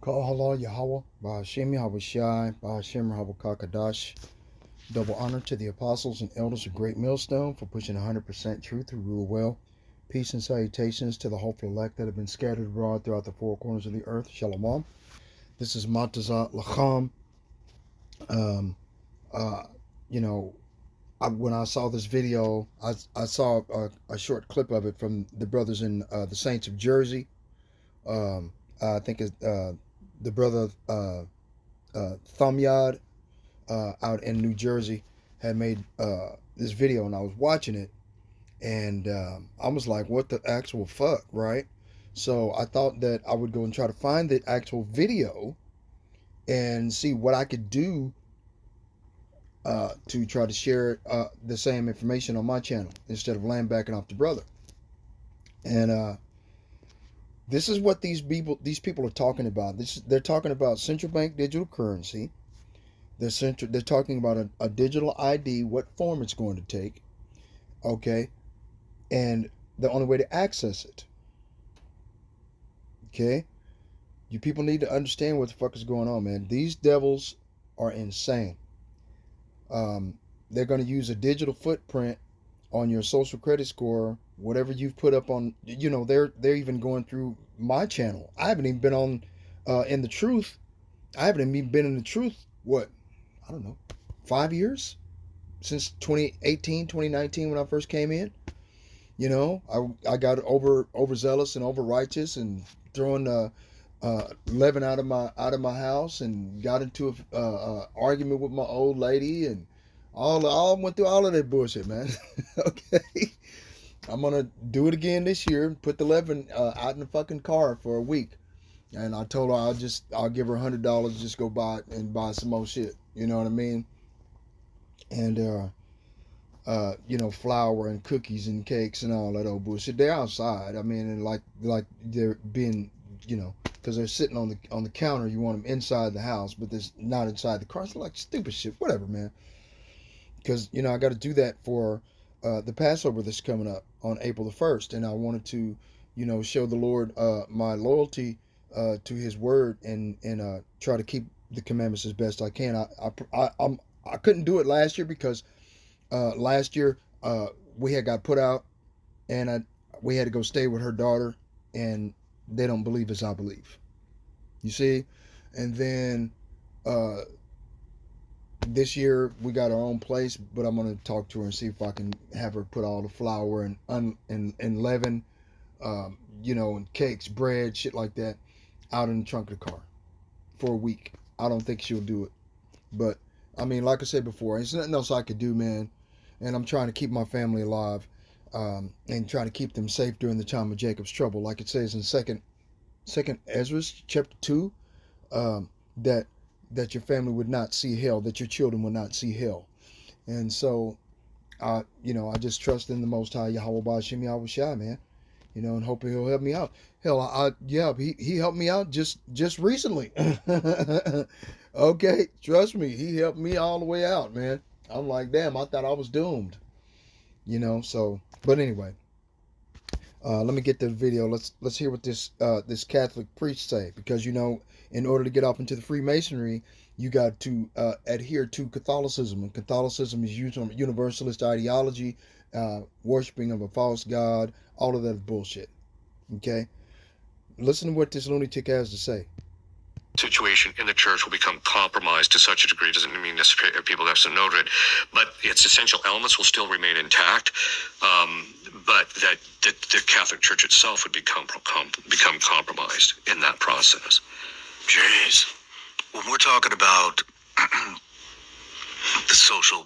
Call halal Yahweh, Bahashem Yahweh Shai, Bahashem Yahweh Kakadash. Double honor to the apostles and elders of Great Millstone for pushing 100% truth to rule well. Peace and salutations to the hopeful elect that have been scattered abroad throughout the four corners of the earth. Shalom. This is Matazat Lacham. Um, uh, you know, when I saw this video, I saw a short clip of it from the brothers in the Saints of Jersey. I think it's the brother Thumyad out in New Jersey had made this video, and I was watching it, and I was like, what the actual fuck, right? So I thought that I would go and try to find the actual video and see what I could do to try to share the same information on my channel instead of laying backing off the brother. And this is what these people are talking about. They're talking about central bank digital currency. They're talking about a digital ID, what form it's going to take, okay, and the only way to access it. Okay, you people need to understand what the fuck is going on, man. These devils are insane. They're going to use a digital footprint on your social credit score, whatever you've put up on. You know, they're even going through my channel. I haven't even been on in the truth. I haven't even been in the truth. What? I don't know, 5 years since 2018, 2019 when I first came in. You know, I got overzealous and over righteous and throwing leaven out of my house and got into a argument with my old lady and all went through all of that bullshit, man. Okay, I'm gonna do it again this year and put the leaven out in the fucking car for a week. And I told her I'll give her $100, just go buy some more shit. You know what I mean? And you know, flour and cookies and cakes and all that old bullshit. They're outside. I mean, and like they're being, you know, because they're sitting on the counter. You want them inside the house, but they're not inside the car. It's like stupid shit. Whatever, man. Because you know I got to do that for the Passover that's coming up on April the 1st, and I wanted to, you know, show the Lord my loyalty to His word and try to keep the commandments as best I can. I couldn't do it last year because last year we had got put out, and we had to go stay with her daughter, and they don't believe as I believe. You see, and then this year we got our own place, but I'm gonna talk to her and see if I can have her put all the flour and leaven, you know, and cakes, bread, shit like that, out in the trunk of the car for a week. I don't think she'll do it, but I mean, like I said before, there's nothing else I could do, man. And I'm trying to keep my family alive, and try to keep them safe during the time of Jacob's trouble, like it says in Second Ezra chapter 2, that your family would not see hell, that your children would not see hell. And so, you know, I just trust in the Most High Yahweh Ba'Shem Yahweh Shai, man. You know, and hope He'll help me out. Hell, yeah, he helped me out just recently. Okay, trust me, He helped me all the way out, man. I'm like, damn, I thought I was doomed. You know, so, but anyway, let me get the video. Let's hear what this Catholic priest say, because you know, in order to get up into the Freemasonry, you got to adhere to Catholicism, and Catholicism is universalist ideology, worshiping of a false god, all of that bullshit. Okay, listen to what this lunatic has to say. Situation in the church will become compromised to such a degree. Doesn't mean necessarily people have to know it, but its essential elements will still remain intact. But that the Catholic Church itself would become compromised in that process. Jeez, when we're talking about the social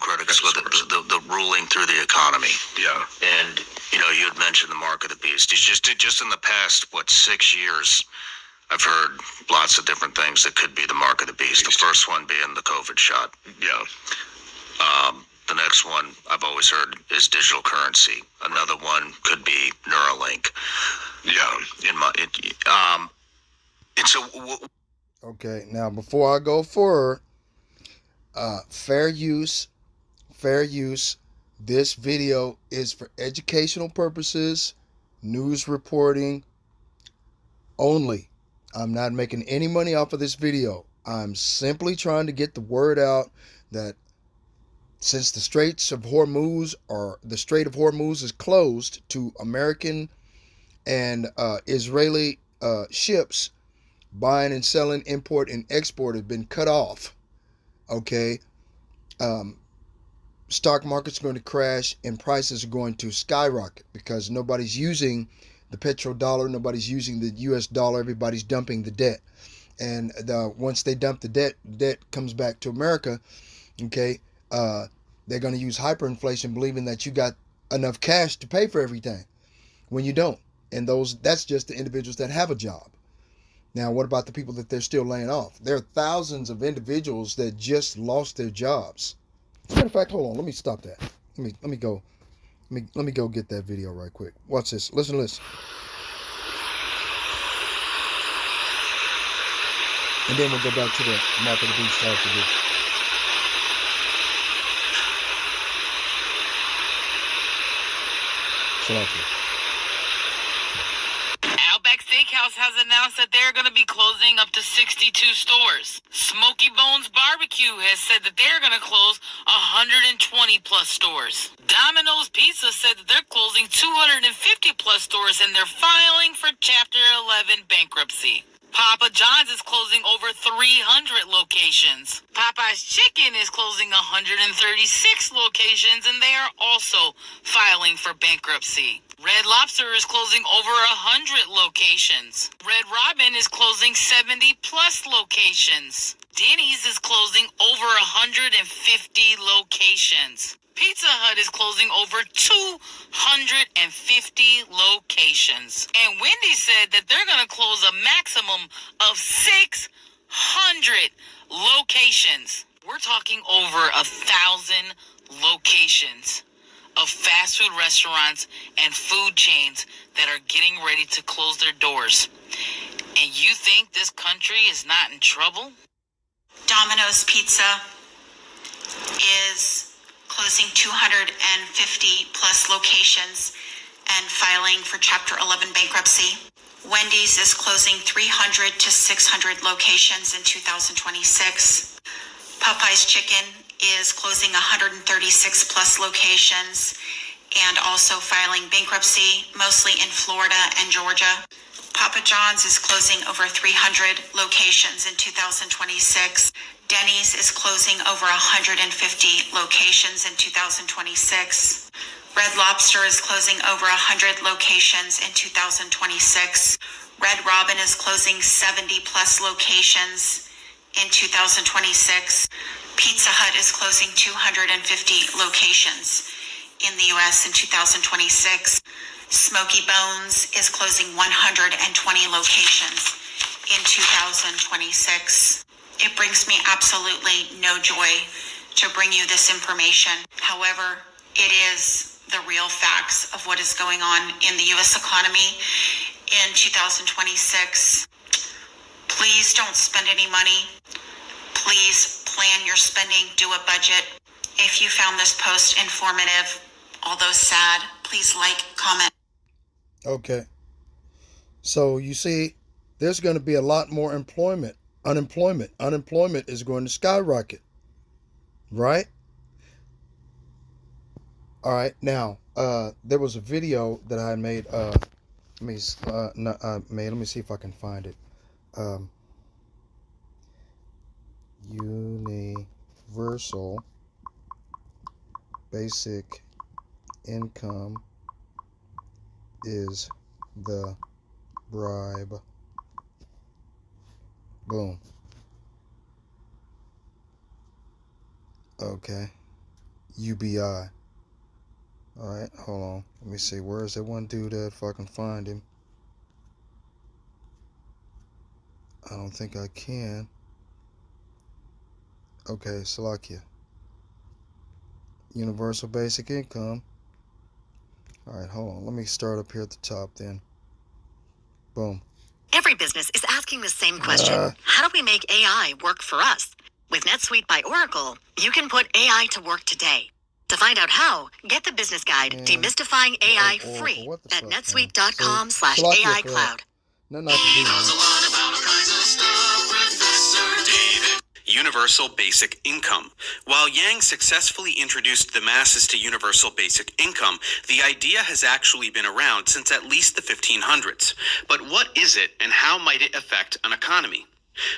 critics, the ruling through the economy. Yeah. And you know, you had mentioned the mark of the beast. It's just in the past 6 years, I've heard lots of different things that could be the mark of the beast. The first one being the COVID shot. Yeah. The next one I've always heard is digital currency. Another one could be Neuralink. Yeah. And so. Okay, now before I go forward, fair use. This video is for educational purposes, news reporting only. I'm not making any money off of this video. I'm simply trying to get the word out that since the Strait of Hormuz is closed to American and Israeli ships, buying and selling, import and export have been cut off. Okay, stock market's going to crash and prices are going to skyrocket because nobody's using the petrodollar, nobody's using the US dollar, everybody's dumping the debt. And once they dump the debt comes back to America. Okay, they're going to use hyperinflation, believing that you got enough cash to pay for everything when you don't. And that's just the individuals that have a job. Now, what about the people that they're still laying off? There are thousands of individuals that just lost their jobs. As a matter of fact, hold on, let me stop that. Let me go get that video right quick. Watch this. Listen to this. And then we'll go back to the Mark of the Beast talk to do. Outback Steakhouse has announced that they're going to be closing up to 62 stores. Smoky Bones Barbecue has said that they're going to close 120 plus stores. Domino's Pizza said that they're closing 250 plus stores and they're filing for Chapter 11 bankruptcy. Papa John's is closing over 300 locations. Popeye's Chicken is closing 136 locations, and they are also filing for bankruptcy. Red Lobster is closing over 100 locations. Red Robin is closing 70 plus locations. Denny's is closing over 150 locations. Pizza Hut is closing over 250 locations. And Wendy's said that they're going to close a maximum of 600 locations. We're talking over 1,000 locations of fast food restaurants and food chains that are getting ready to close their doors. And you think this country is not in trouble? Domino's Pizza is closing 250 plus locations and filing for Chapter 11 bankruptcy. Wendy's is closing 300 to 600 locations in 2026. Popeye's Chicken is closing 136 plus locations and also filing bankruptcy, mostly in Florida and Georgia. Papa John's is closing over 300 locations in 2026. Denny's is closing over 150 locations in 2026. Red Lobster is closing over 100 locations in 2026. Red Robin is closing 70 plus locations in 2026. Pizza Hut is closing 250 locations in the U.S. in 2026. Smoky Bones is closing 120 locations in 2026. It brings me absolutely no joy to bring you this information. However, it is the real facts of what is going on in the U.S. economy in 2026. Please don't spend any money. Please plan your spending, do a budget. If you found this post informative, although sad, please like, comment. Okay. So you see, there's going to be a lot more unemployment. Unemployment is going to skyrocket. Right? All right. Now, there was a video that I made. Let me see if I can find it. Universal basic income is the bribe. Boom. Okay. UBI. Alright, hold on. Let me see. Where is that one dude at if I can find him? I don't think I can. Okay, Salakia. Universal basic income. Alright, hold on. Let me start up here at the top then. Boom. Every business is asking the same question. How do we make AI work for us? With NetSuite by Oracle, you can put AI to work today. To find out how, get the business guide, Demystifying AI, free at netsuite.com/AI cloud. Nothing I can do, man. universal basic income. While Yang successfully introduced the masses to universal basic income, the idea has actually been around since at least the 1500s. But what is it and how might it affect an economy?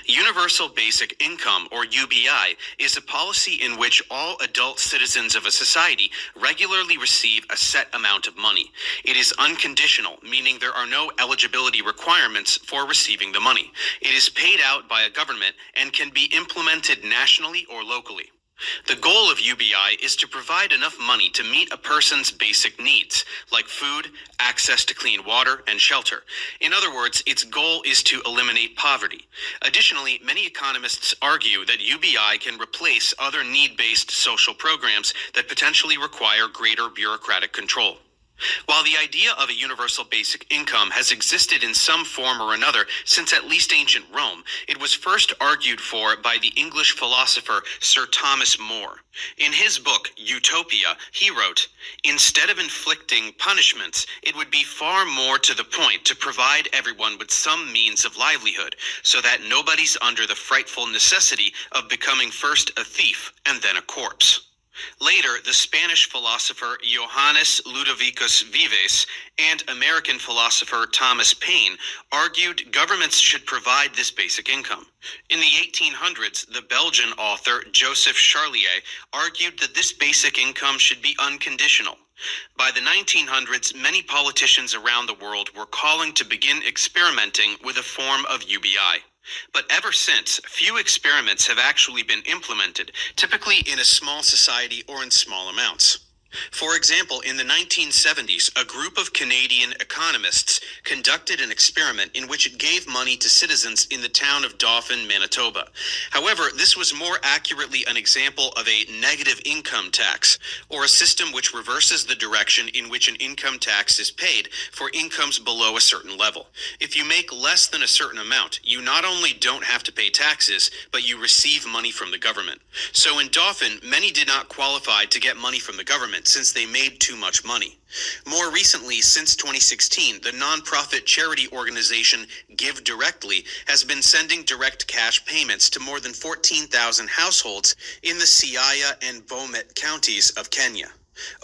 Universal Basic Income, or UBI, is a policy in which all adult citizens of a society regularly receive a set amount of money. It is unconditional, meaning there are no eligibility requirements for receiving the money. It is paid out by a government and can be implemented nationally or locally. The goal of UBI is to provide enough money to meet a person's basic needs, like food, access to clean water, and shelter. In other words, its goal is to eliminate poverty. Additionally, many economists argue that UBI can replace other need-based social programs that potentially require greater bureaucratic control. While the idea of a universal basic income has existed in some form or another since at least ancient Rome, it was first argued for by the English philosopher Sir Thomas More. In his book, Utopia, he wrote, "Instead of inflicting punishments, it would be far more to the point to provide everyone with some means of livelihood, so that nobody's under the frightful necessity of becoming first a thief and then a corpse." Later, the Spanish philosopher Johannes Ludovicus Vives and American philosopher Thomas Paine argued governments should provide this basic income. In the 1800s, the Belgian author Joseph Charlier argued that this basic income should be unconditional. By the 1900s, many politicians around the world were calling to begin experimenting with a form of UBI. But ever since, few experiments have actually been implemented, typically in a small society or in small amounts. For example, in the 1970s, a group of Canadian economists conducted an experiment in which it gave money to citizens in the town of Dauphin, Manitoba. However, this was more accurately an example of a negative income tax, or a system which reverses the direction in which an income tax is paid for incomes below a certain level. If you make less than a certain amount, you not only don't have to pay taxes, but you receive money from the government. So in Dauphin, many did not qualify to get money from the government since they made too much money. More recently, since 2016, the nonprofit charity organization Give Directly has been sending direct cash payments to more than 14,000 households in the Siaya and Bomet counties of Kenya.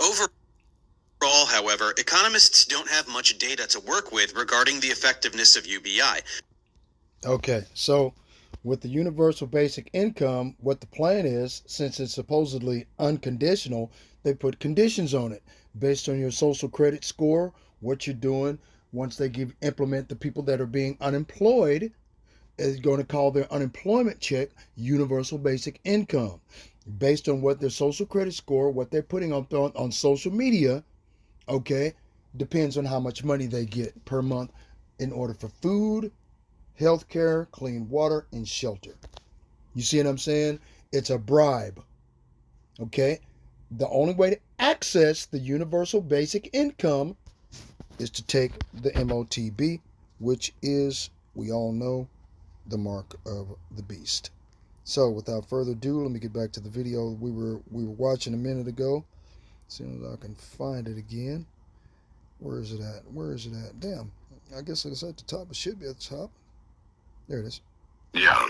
Overall, however, economists don't have much data to work with regarding the effectiveness of UBI. Okay, so with the universal basic income, what the plan is, since it's supposedly unconditional, they put conditions on it based on your social credit score, what you're doing. Once they implement the people that are being unemployed, is going to call their unemployment check universal basic income. Based on what their social credit score, what they're putting on social media, okay, depends on how much money they get per month in order for food, health care, clean water, and shelter. You see what I'm saying? It's a bribe. Okay? The only way to access the universal basic income is to take the M.O.T.B, which is, we all know, the mark of the beast. So, without further ado, let me get back to the video we were watching a minute ago. As soon as I can find it again. Where is it at? Where is it at? Damn. I guess it's at the top. It should be at the top. There it is. Yeah,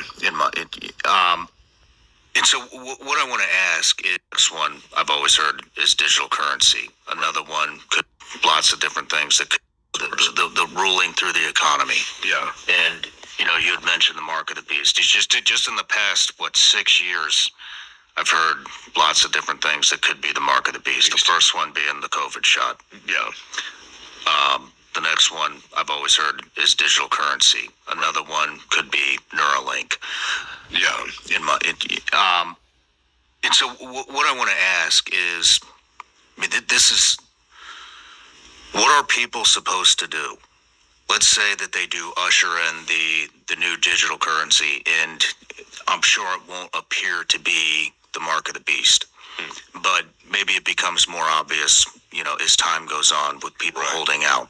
and so what I want to ask is one I've always heard is digital currency. Another one could lots of different things that could, the ruling through the economy. Yeah. And you had mentioned the mark of the beast. It's just in the past 6 years, I've heard lots of different things that could be the mark of the beast. The first one being the COVID shot. Yeah. The next one I've always heard is digital currency. Another one could be Neuralink. Yeah. And so what I want to ask is, this is, what are people supposed to do? Let's say that they do usher in the new digital currency, and I'm sure it won't appear to be the mark of the beast. But maybe it becomes more obvious, as time goes on with people holding out.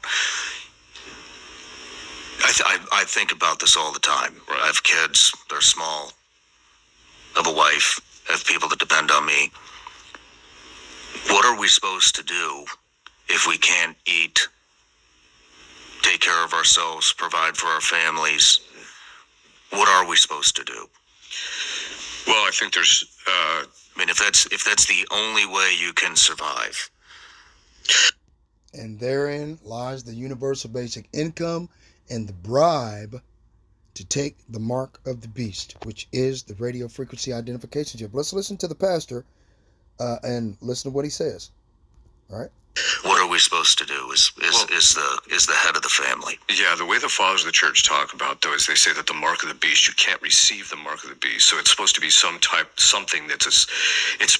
I think about this all the time. Right. I have kids, they're small. I have a wife, I have people that depend on me. What are we supposed to do if we can't eat, take care of ourselves, provide for our families? What are we supposed to do? Well, I think there's. I mean, if that's the only way you can survive. And therein lies the universal basic income and the bribe to take the mark of the beast, which is the radio frequency identification chip. Let's listen to the pastor and listen to what he says. All right. What are we supposed to do? Is the head of the family? Yeah, the way the fathers of the church talk about, though, is they say that the mark of the beast, you can't receive the mark of the beast. So it's supposed to be something that's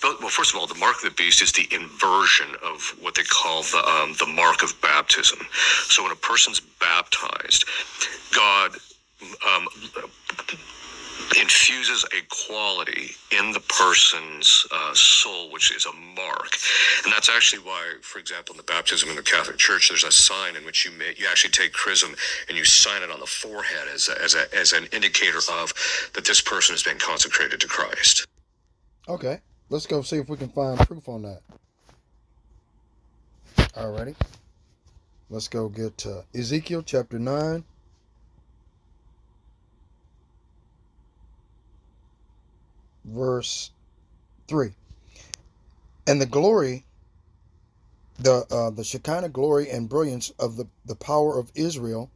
well, first of all, the mark of the beast is the inversion of what they call the mark of baptism. So when a person's baptized, God infuses a quality in the person's soul, which is a mark. And that's actually why, for example, in the baptism in the Catholic Church, there's a sign in which you actually take chrism and you sign it on the forehead as an indicator of that this person has been consecrated to Christ. Okay, let's go see if we can find proof on that. Alrighty. Let's go get Ezekiel chapter 9. Verse 3. And the glory, the Shekinah glory and brilliance of the power of Israel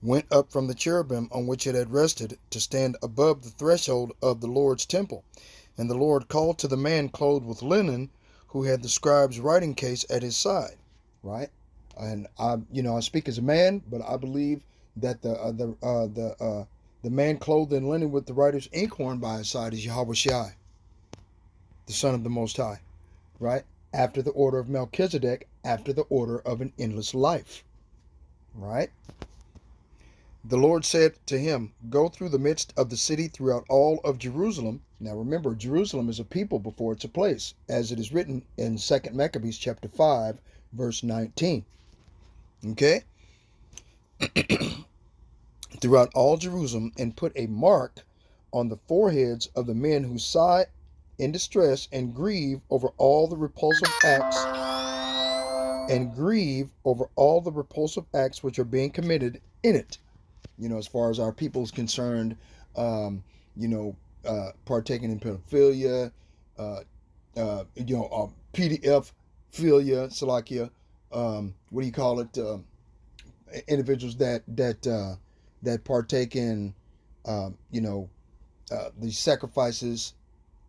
went up from the cherubim on which it had rested to stand above the threshold of the Lord's temple. And the Lord called to the man clothed with linen, who had the scribe's writing case at his side. Right? And I speak as a man, but I believe that the man clothed in linen with the writer's inkhorn by his side is Yahweh Shai, the Son of the Most High, right? After the order of Melchizedek, after the order of an endless life, right? The Lord said to him, go through the midst of the city throughout all of Jerusalem. Now remember, Jerusalem is a people before it's a place, as it is written in 2 Maccabees chapter 5, verse 19. Okay? Throughout all Jerusalem, and put a mark on the foreheads of the men who sigh in distress and grieve over all the repulsive acts which are being committed in it. As far as our people is concerned, partaking in pedophilia, PDF philia, Salakia, what do you call it? Individuals that partake in, these sacrifices,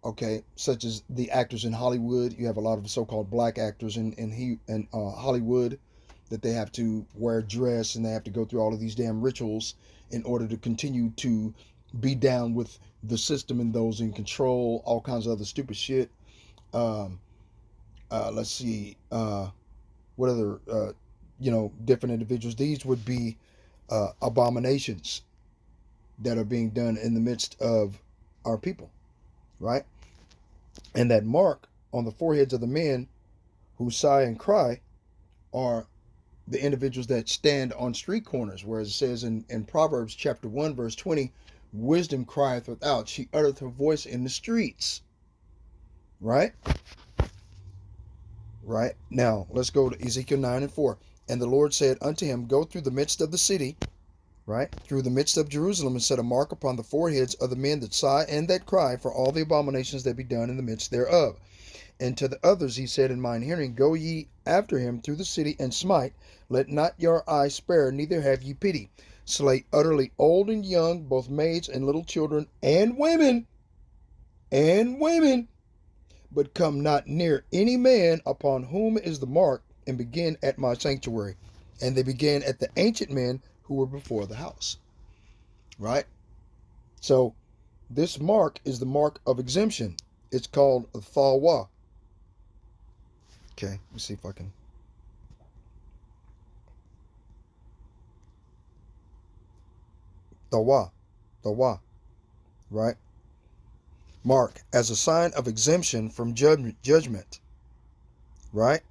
okay, such as the actors in Hollywood. You have a lot of so-called black actors in Hollywood that they have to wear a dress and they have to go through all of these damn rituals in order to continue to be down with the system and those in control, all kinds of other stupid shit. Let's see, what other, different individuals. These would be abominations that are being done in the midst of our people, right? And that mark on the foreheads of the men who sigh and cry are the individuals that stand on street corners, whereas it says in Proverbs chapter 1, verse 20, wisdom crieth without, she uttereth her voice in the streets. Right? Right? Now, let's go to Ezekiel 9 and 4. And the Lord said unto him, go through the midst of the city, right, through the midst of Jerusalem, and set a mark upon the foreheads of the men that sigh and that cry for all the abominations that be done in the midst thereof. And to the others he said in mine hearing, go ye after him through the city and smite, let not your eye spare, neither have ye pity. Slay utterly old and young, both maids and little children, and women, but come not near any man upon whom is the mark, and begin at my sanctuary. And they began at the ancient men who were before the house. Right? So this mark is the mark of exemption. It's called a thawa. Okay, let me see if I can. Thawa. Right? Mark as a sign of exemption from judgment. Right?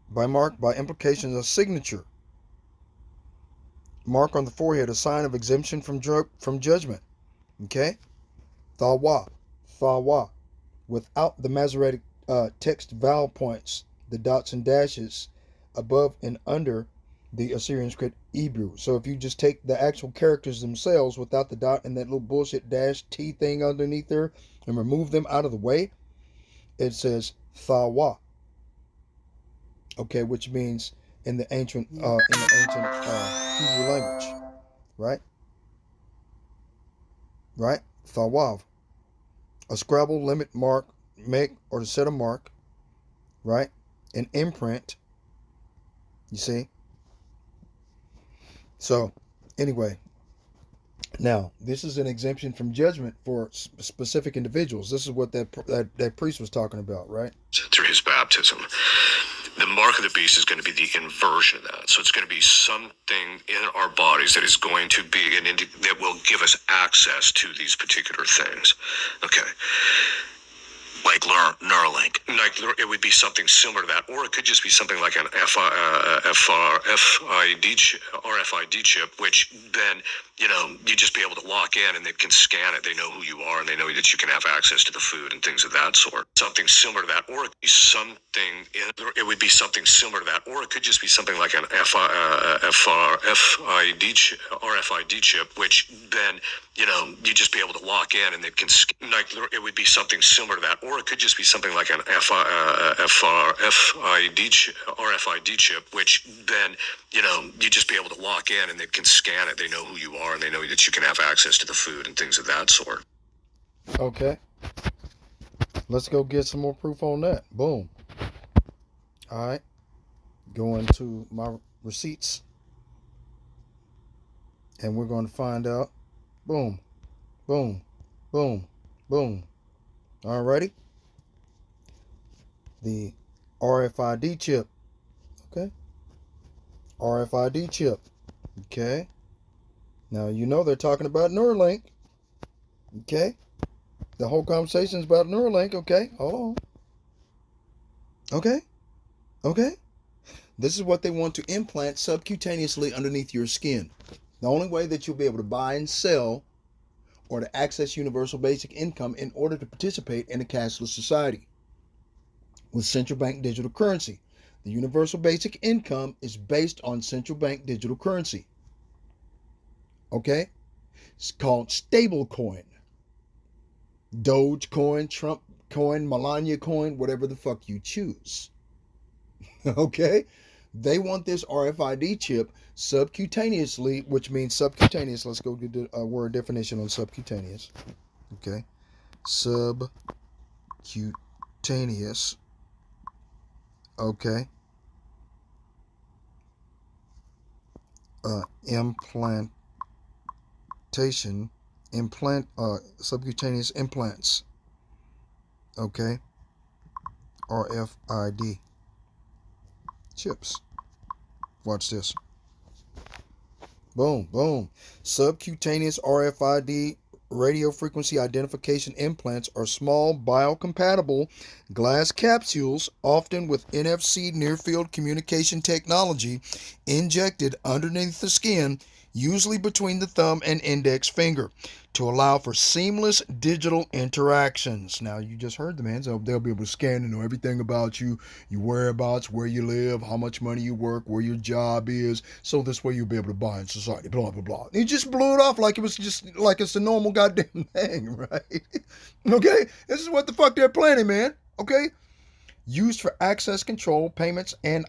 By mark, by implication, a signature. Mark on the forehead, a sign of exemption from judgment. Okay? Thawa. Without the Masoretic text vowel points, the dots and dashes above and under the Assyrian script Hebrew. So if you just take the actual characters themselves without the dot and that little bullshit dash T thing underneath there and remove them out of the way, it says Thawa. Okay, which means in the ancient Hebrew language, right? Right? Thawav. A Scrabble limit mark, make or to set a mark, right? An imprint. You see? So, anyway, now this is an exemption from judgment for specific individuals. This is what that priest was talking about, right? Through his baptism. The mark of the beast is going to be the inversion of that. So it's going to be something in our bodies that is going to be that will give us access to these particular things. Okay. Like Neuralink. Like it would be something similar to that, or it could just be something like an RFID chip, which then you just be able to walk in and they can scan it. They know who you are and they know that you can have access to the food and things of that sort. Something similar to that, or it would be something similar to that, or it could just be something like an RFID chip, which then you just be able to walk in and they can like it would be something similar to that, or it could just be something like an RFID chip, which then you just be able to walk in and they can scan it. They know who you are and they know that you can have access to the food and things of that sort. Okay, let's go get some more proof on that. Boom. All right, going to my receipts and we're going to find out. Boom, boom, boom, boom. Alrighty. The RFID chip. Okay. RFID chip. Okay. Now they're talking about Neuralink. Okay. The whole conversation is about Neuralink. Okay. Hold on. Okay. Okay. This is what they want to implant subcutaneously underneath your skin. The only way that you'll be able to buy and sell or to access universal basic income in order to participate in a cashless society with central bank digital currency. The universal basic income is based on central bank digital currency. Okay? It's called stable coin. Dogecoin, Trump coin, Melania coin, whatever the fuck you choose. Okay? They want this RFID chip subcutaneously, which means subcutaneous. Let's go get the word definition on subcutaneous. Okay. Subcutaneous. Okay. Subcutaneous implants. Okay. RFID chips. Watch this. Boom, boom. Subcutaneous RFID radio frequency identification implants are small biocompatible glass capsules, often with NFC near field communication technology, injected underneath the skin, usually between the thumb and index finger, to allow for seamless digital interactions. Now, you just heard the man, so they'll be able to scan and know everything about you, your whereabouts, where you live, how much money you work, where your job is, so this way you'll be able to buy in society, blah, blah, blah. He just blew it off like it was just, like it's a normal goddamn thing, right? Okay? This is what the fuck they're planning, man. Okay? Used for access control, payments, and